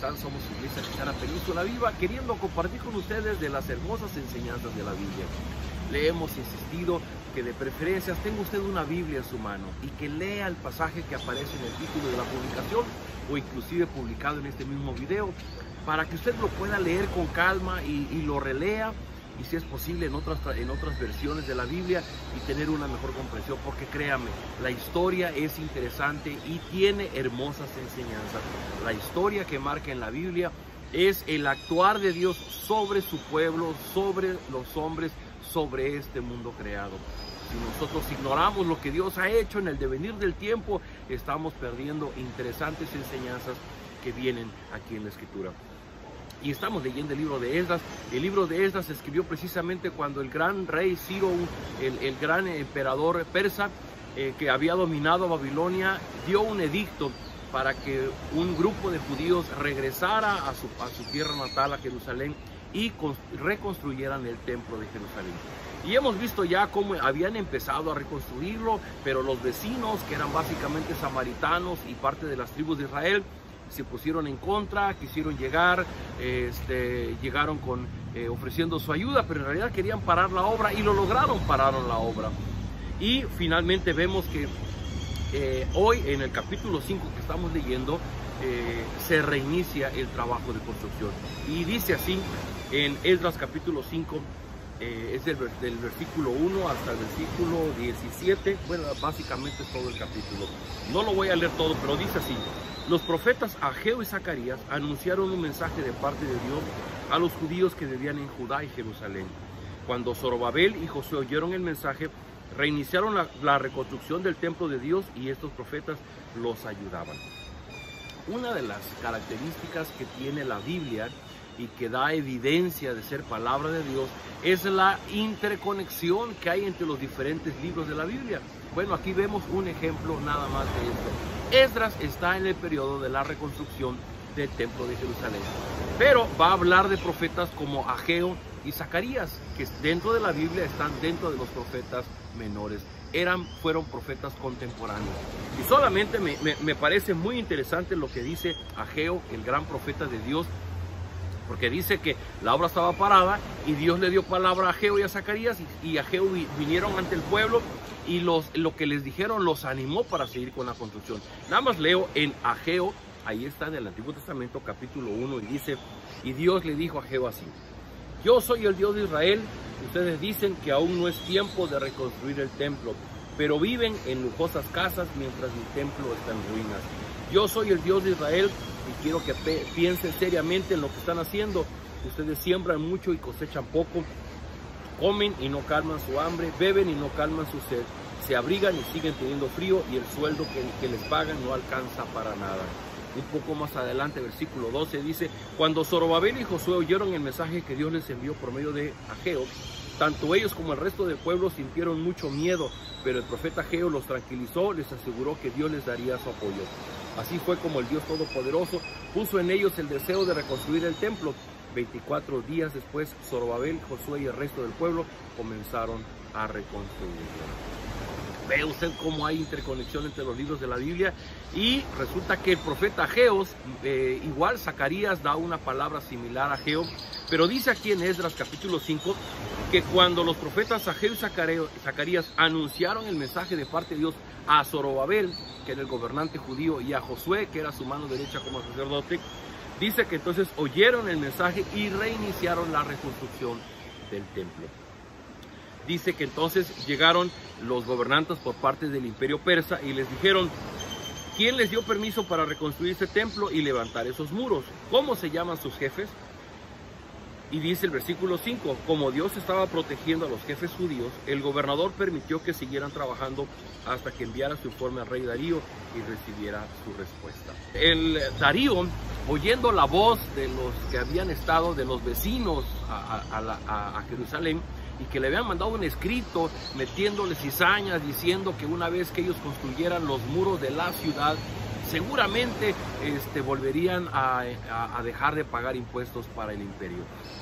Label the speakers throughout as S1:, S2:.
S1: están? Somos Iglesia Cristiana Península Viva, queriendo compartir con ustedes de las hermosas enseñanzas de la Biblia. Le hemos insistido que de preferencia tenga usted una Biblia en su mano y que lea el pasaje que aparece en el título de la publicación o inclusive publicado en este mismo video, para que usted lo pueda leer con calma y lo relea, y si es posible en otras versiones de la Biblia, y tener una mejor comprensión, porque créame, la historia es interesante y tiene hermosas enseñanzas. La historia que marca en la Biblia es el actuar de Dios sobre su pueblo, sobre los hombres, sobre este mundo creado. Si nosotros ignoramos lo que Dios ha hecho en el devenir del tiempo, estamos perdiendo interesantes enseñanzas que vienen aquí en la Escritura. Y estamos leyendo el libro de Esdras. El libro de Esdras se escribió precisamente cuando el gran rey Ciro, el gran emperador persa, que había dominado Babilonia, dio un edicto para que un grupo de judíos regresara a su tierra natal, a Jerusalén, y reconstruyeran el templo de Jerusalén. Y hemos visto ya cómo habían empezado a reconstruirlo, pero los vecinos, que eran básicamente samaritanos y parte de las tribus de Israel, se pusieron en contra, quisieron llegar, llegaron ofreciendo su ayuda, pero en realidad querían parar la obra, y lo lograron, pararon la obra. Y finalmente vemos que hoy en el capítulo 5 que estamos leyendo, se reinicia el trabajo de construcción. Y dice así en Esdras capítulo 5, es del versículo 1 hasta el versículo 17, bueno, básicamente es todo el capítulo. No lo voy a leer todo, pero dice así: los profetas Ageo y Zacarías anunciaron un mensaje de parte de Dios a los judíos que vivían en Judá y Jerusalén. Cuando Zorobabel y Josué oyeron el mensaje, reiniciaron la reconstrucción del templo de Dios, y estos profetas los ayudaban. Una de las características que tiene la Biblia y que da evidencia de ser palabra de Dios es la interconexión que hay entre los diferentes libros de la Biblia. Bueno, aquí vemos un ejemplo nada más de esto. Esdras está en el periodo de la reconstrucción del templo de Jerusalén, pero va a hablar de profetas como Ageo y Zacarías, que dentro de la Biblia están dentro de los profetas menores. Fueron profetas contemporáneos. Y solamente me parece muy interesante lo que dice Ageo, el gran profeta de Dios, porque dice que la obra estaba parada y Dios le dio palabra a Ageo y a Zacarías, y Ageo vinieron ante el pueblo, y lo que les dijeron los animó para seguir con la construcción. Nada más leo en Ageo, ahí está en el Antiguo Testamento, capítulo 1, y dice: y Dios le dijo a Ageo así: yo soy el Dios de Israel. Ustedes dicen que aún no es tiempo de reconstruir el templo, pero viven en lujosas casas mientras mi templo está en ruinas. Yo soy el Dios de Israel y quiero que piensen seriamente en lo que están haciendo. Ustedes siembran mucho y cosechan poco, comen y no calman su hambre, beben y no calman su sed, se abrigan y siguen teniendo frío, y el sueldo que les pagan no alcanza para nada. Un poco más adelante, versículo 12, dice: cuando Zorobabel y Josué oyeron el mensaje que Dios les envió por medio de Ageo, tanto ellos como el resto del pueblo sintieron mucho miedo, pero el profeta Ageo los tranquilizó, les aseguró que Dios les daría su apoyo. Así fue como el Dios Todopoderoso puso en ellos el deseo de reconstruir el templo. 24 días después, Zorobabel, Josué y el resto del pueblo comenzaron a reconstruirlo. Ve usted cómo hay interconexión entre los libros de la Biblia, y resulta que el profeta Ageo, igual Zacarías da una palabra similar a Ageo, pero dice aquí en Esdras capítulo 5 que cuando los profetas Ageo y Zacarías anunciaron el mensaje de parte de Dios a Zorobabel, que era el gobernante judío, y a Josué, que era su mano derecha como sacerdote, dice que entonces oyeron el mensaje y reiniciaron la reconstrucción del templo. Dice que entonces llegaron los gobernantes por parte del imperio persa y les dijeron: ¿quién les dio permiso para reconstruir ese templo y levantar esos muros? ¿Cómo se llaman sus jefes? Y dice el versículo 5, como Dios estaba protegiendo a los jefes judíos, el gobernador permitió que siguieran trabajando hasta que enviara su informe al rey Darío y recibiera su respuesta. El Darío, oyendo la voz de los que habían estado, de los vecinos a Jerusalén, y que le habían mandado un escrito metiéndoles cizañas, diciendo que una vez que ellos construyeran los muros de la ciudad, seguramente volverían a dejar de pagar impuestos para el imperio.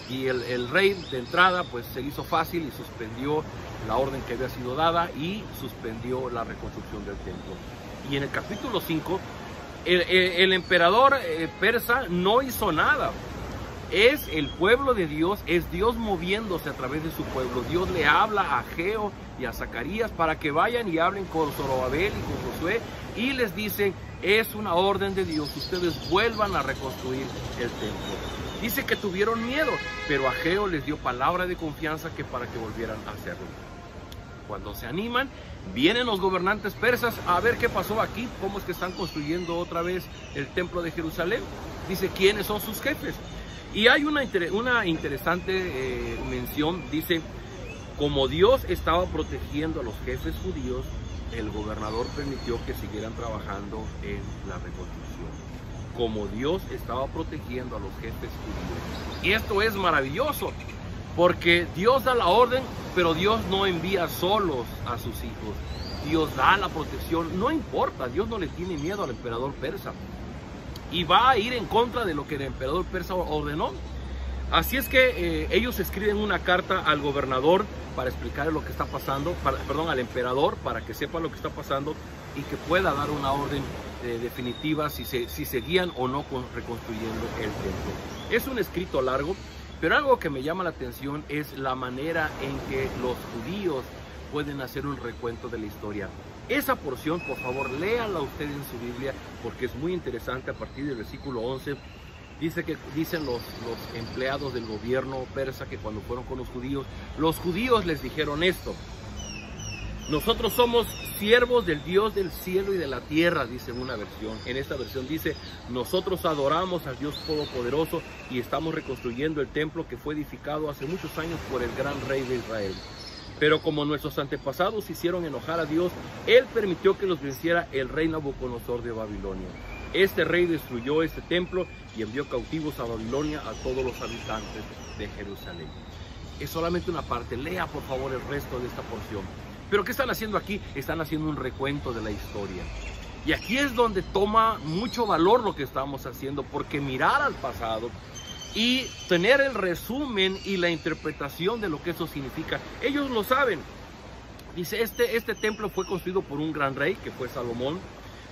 S1: Y el rey de entrada pues se hizo fácil y suspendió la orden que había sido dada y suspendió la reconstrucción del templo. Y en el capítulo 5 El emperador persa no hizo nada. Es el pueblo de Dios, es Dios moviéndose a través de su pueblo. Dios le habla a Ageo y a Zacarías para que vayan y hablen con Zorobabel y con Josué y les dicen, es una orden de Dios, ustedes vuelvan a reconstruir el templo. Dice que tuvieron miedo, pero Ageo les dio palabra de confianza que para que volvieran a hacerlo. Cuando se animan, vienen los gobernantes persas a ver qué pasó aquí, cómo es que están construyendo otra vez el templo de Jerusalén. Dice, ¿quiénes son sus jefes? Y hay una interesante mención, dice, como Dios estaba protegiendo a los jefes judíos, el gobernador permitió que siguieran trabajando en la reconstrucción. Como Dios estaba protegiendo a los jefes judíos. Y esto es maravilloso, porque Dios da la orden, pero Dios no envía solos a sus hijos. Dios da la protección, no importa, Dios no le tiene miedo al emperador persa. Y va a ir en contra de lo que el emperador persa ordenó. Así es que ellos escriben una carta al gobernador para explicarle lo que está pasando, al emperador, para que sepa lo que está pasando y que pueda dar una orden definitiva si seguían o no reconstruyendo el templo. Es un escrito largo, pero algo que me llama la atención es la manera en que los judíos pueden hacer un recuento de la historia. Esa porción, por favor, léanla usted en su Biblia, porque es muy interesante. A partir del versículo 11, dicen los empleados del gobierno persa que cuando fueron con los judíos les dijeron esto: nosotros somos siervos del Dios del cielo y de la tierra, dice en una versión. En esta versión dice, nosotros adoramos al Dios Todopoderoso y estamos reconstruyendo el templo que fue edificado hace muchos años por el gran rey de Israel. Pero como nuestros antepasados hicieron enojar a Dios, Él permitió que los venciera el rey Nabucodonosor de Babilonia. Este rey destruyó este templo y envió cautivos a Babilonia a todos los habitantes de Jerusalén. Es solamente una parte, lea por favor el resto de esta porción. Pero ¿qué están haciendo aquí? Están haciendo un recuento de la historia. Y aquí es donde toma mucho valor lo que estamos haciendo, porque mirar al pasado y tener el resumen y la interpretación de lo que eso significa. Ellos lo saben. Dice, este templo fue construido por un gran rey, que fue Salomón.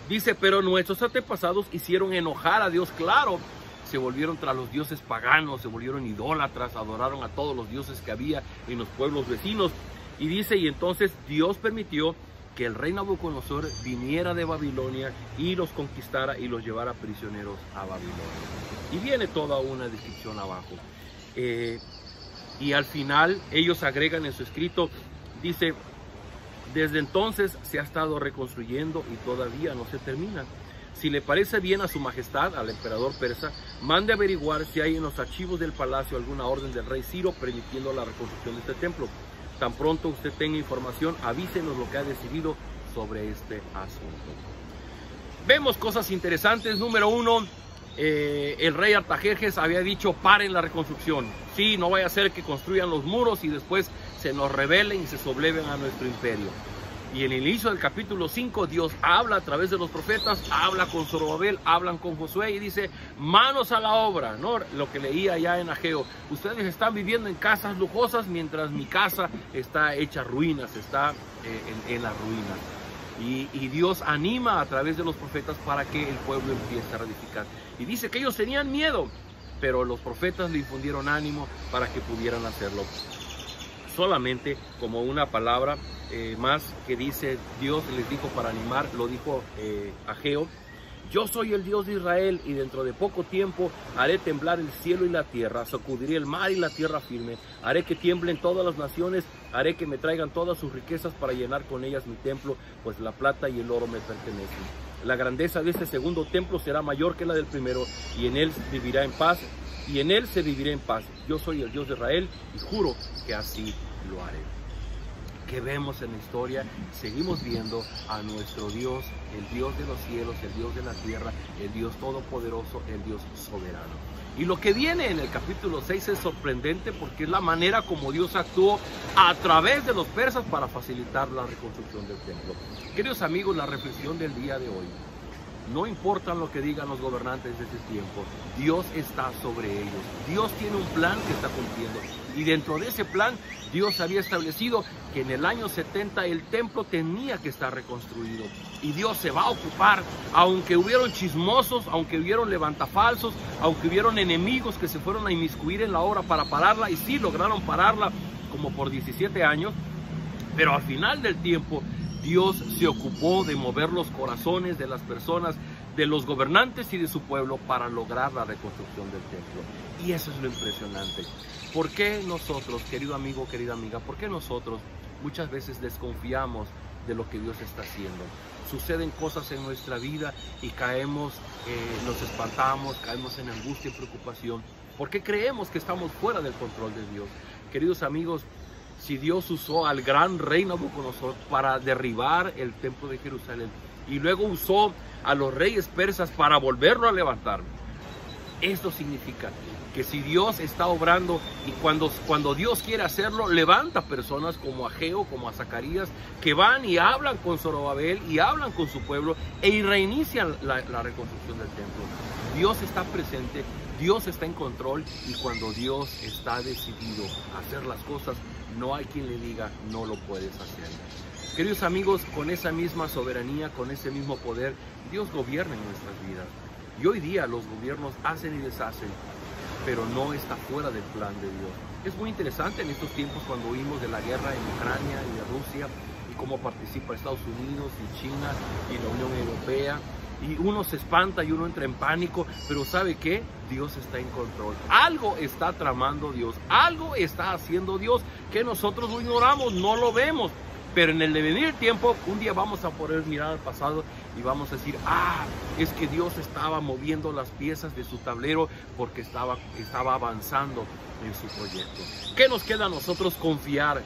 S1: Dice, pero nuestros antepasados hicieron enojar a Dios. Claro, se volvieron tras los dioses paganos, se volvieron idólatras, adoraron a todos los dioses que había en los pueblos vecinos. Y dice, y entonces Dios permitió que el rey Nabucodonosor viniera de Babilonia y los conquistara y los llevara prisioneros a Babilonia. Y viene toda una descripción abajo. Y al final ellos agregan en su escrito, dice, desde entonces se ha estado reconstruyendo y todavía no se termina. Si le parece bien a su majestad, al emperador persa, mande averiguar si hay en los archivos del palacio alguna orden del rey Ciro permitiendo la reconstrucción de este templo. Tan pronto usted tenga información, avísenos lo que ha decidido sobre este asunto. Vemos cosas interesantes. Número uno, el rey Artajerjes había dicho, paren la reconstrucción. Sí, no vaya a ser que construyan los muros y después se nos rebelen y se sobleven a nuestro imperio. Y en el inicio del capítulo 5, Dios habla a través de los profetas, habla con Zorobabel, hablan con Josué y dice, manos a la obra, ¿no? Lo que leía ya en Ageo, ustedes están viviendo en casas lujosas mientras mi casa está hecha ruinas, está en las ruinas. Y Dios anima a través de los profetas para que el pueblo empiece a reedificar. Y dice que ellos tenían miedo, pero los profetas le infundieron ánimo para que pudieran hacerlo. Solamente como una palabra más que dice, Dios les dijo para animar, lo dijo Ageo, yo soy el Dios de Israel y dentro de poco tiempo haré temblar el cielo y la tierra, sacudiré el mar y la tierra firme, haré que tiemblen todas las naciones, haré que me traigan todas sus riquezas para llenar con ellas mi templo, pues la plata y el oro me pertenecen. La grandeza de este segundo templo será mayor que la del primero y en él vivirá en paz. Y en él se vivirá en paz. Yo soy el Dios de Israel y juro que así lo haré. Que vemos en la historia, seguimos viendo a nuestro Dios, el Dios de los cielos, el Dios de la tierra, el Dios todopoderoso, el Dios soberano. Y lo que viene en el capítulo 6 es sorprendente porque es la manera como Dios actuó a través de los persas para facilitar la reconstrucción del templo. Queridos amigos, la reflexión del día de hoy. No importa lo que digan los gobernantes de ese tiempo, Dios está sobre ellos. Dios tiene un plan que está cumpliendo. Y dentro de ese plan, Dios había establecido que en el año 70 el templo tenía que estar reconstruido. Y Dios se va a ocupar, aunque hubieron chismosos, aunque hubieron levantafalsos, aunque hubieron enemigos que se fueron a inmiscuir en la obra para pararla, y sí lograron pararla como por 17 años, pero al final del tiempo, Dios se ocupó de mover los corazones de las personas, de los gobernantes y de su pueblo para lograr la reconstrucción del templo. Y eso es lo impresionante. ¿Por qué nosotros, querido amigo, querida amiga, por qué nosotros muchas veces desconfiamos de lo que Dios está haciendo? Suceden cosas en nuestra vida y caemos, nos espantamos, caemos en angustia y preocupación, porque creemos que estamos fuera del control de Dios. Queridos amigos, si Dios usó al gran rey Nabucodonosor para derribar el templo de Jerusalén y luego usó a los reyes persas para volverlo a levantar, esto significa que si Dios está obrando y cuando Dios quiere hacerlo, levanta personas como Ageo, como a Zacarías, que van y hablan con Zorobabel y hablan con su pueblo y reinician la reconstrucción del templo. Dios está presente, Dios está en control, y cuando Dios está decidido a hacer las cosas, no hay quien le diga no lo puedes hacer. Queridos amigos, con esa misma soberanía, con ese mismo poder, Dios gobierna en nuestras vidas. Y hoy día los gobiernos hacen y deshacen, pero no está fuera del plan de Dios. Es muy interesante en estos tiempos cuando oímos de la guerra en Ucrania y de Rusia y cómo participa Estados Unidos y China y la Unión Europea. Y uno se espanta y uno entra en pánico, pero ¿sabe qué? Dios está en control. Algo está tramando Dios, algo está haciendo Dios que nosotros lo ignoramos, no lo vemos. Pero en el devenir del tiempo, un día vamos a poder mirar al pasado y vamos a decir, es que Dios estaba moviendo las piezas de su tablero porque estaba avanzando en su proyecto. ¿Qué nos queda a nosotros? Confiar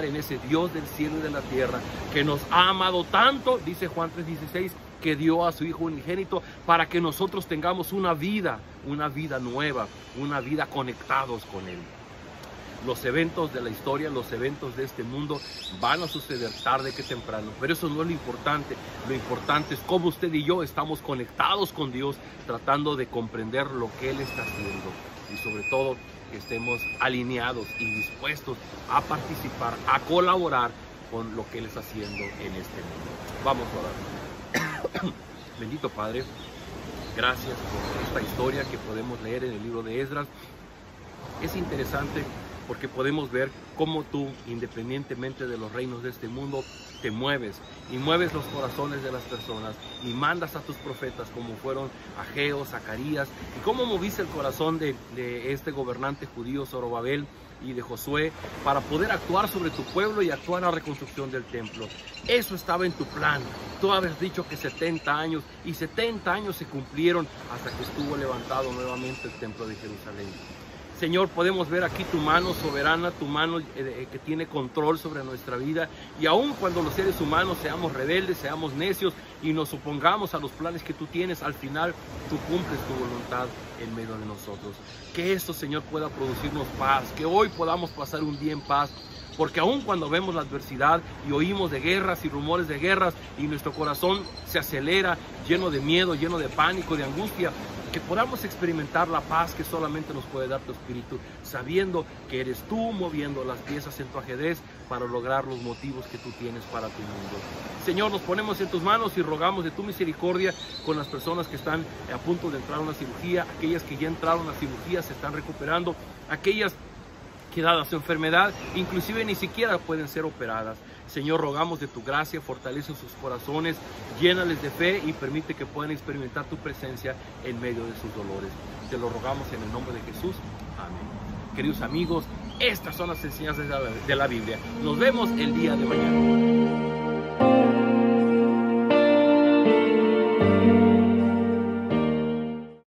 S1: en ese Dios del cielo y de la tierra que nos ha amado tanto, dice Juan 3:16, que dio a su Hijo unigénito para que nosotros tengamos una vida nueva, una vida conectados con Él. Los eventos de la historia, los eventos de este mundo van a suceder tarde que temprano, pero eso no es lo importante. Lo importante es cómo usted y yo estamos conectados con Dios, tratando de comprender lo que Él está haciendo, y sobre todo que estemos alineados y dispuestos a participar, a colaborar con lo que Él está haciendo en este mundo. Vamos a orar. Bendito Padre, gracias por esta historia que podemos leer en el libro de Esdras. Es interesante porque podemos ver cómo tú, independientemente de los reinos de este mundo, te mueves y mueves los corazones de las personas y mandas a tus profetas como fueron Ageo, Zacarías, y cómo moviste el corazón de este gobernante judío Zorobabel y de Josué para poder actuar sobre tu pueblo y actuar en la reconstrucción del templo. Eso estaba en tu plan. Tú habías dicho que 70 años, y 70 años se cumplieron hasta que estuvo levantado nuevamente el templo de Jerusalén. Señor, podemos ver aquí tu mano soberana, tu mano que tiene control sobre nuestra vida, y aun cuando los seres humanos seamos rebeldes, seamos necios y nos opongamos a los planes que tú tienes, al final tú cumples tu voluntad en medio de nosotros. Que esto, Señor, pueda producirnos paz, que hoy podamos pasar un día en paz, porque aun cuando vemos la adversidad y oímos de guerras y rumores de guerras y nuestro corazón se acelera, lleno de miedo, lleno de pánico, de angustia, que podamos experimentar la paz que solamente nos puede dar tu Espíritu, sabiendo que eres tú moviendo las piezas en tu ajedrez para lograr los motivos que tú tienes para tu mundo. Señor, nos ponemos en tus manos y rogamos de tu misericordia con las personas que están a punto de entrar a una cirugía, aquellas que ya entraron a cirugía, se están recuperando, aquellas que dada su enfermedad, inclusive ni siquiera pueden ser operadas. Señor, rogamos de tu gracia, fortalece sus corazones, llénales de fe y permite que puedan experimentar tu presencia en medio de sus dolores. Te lo rogamos en el nombre de Jesús. Amén. Queridos amigos, estas son las enseñanzas de la Biblia. Nos vemos el día de mañana.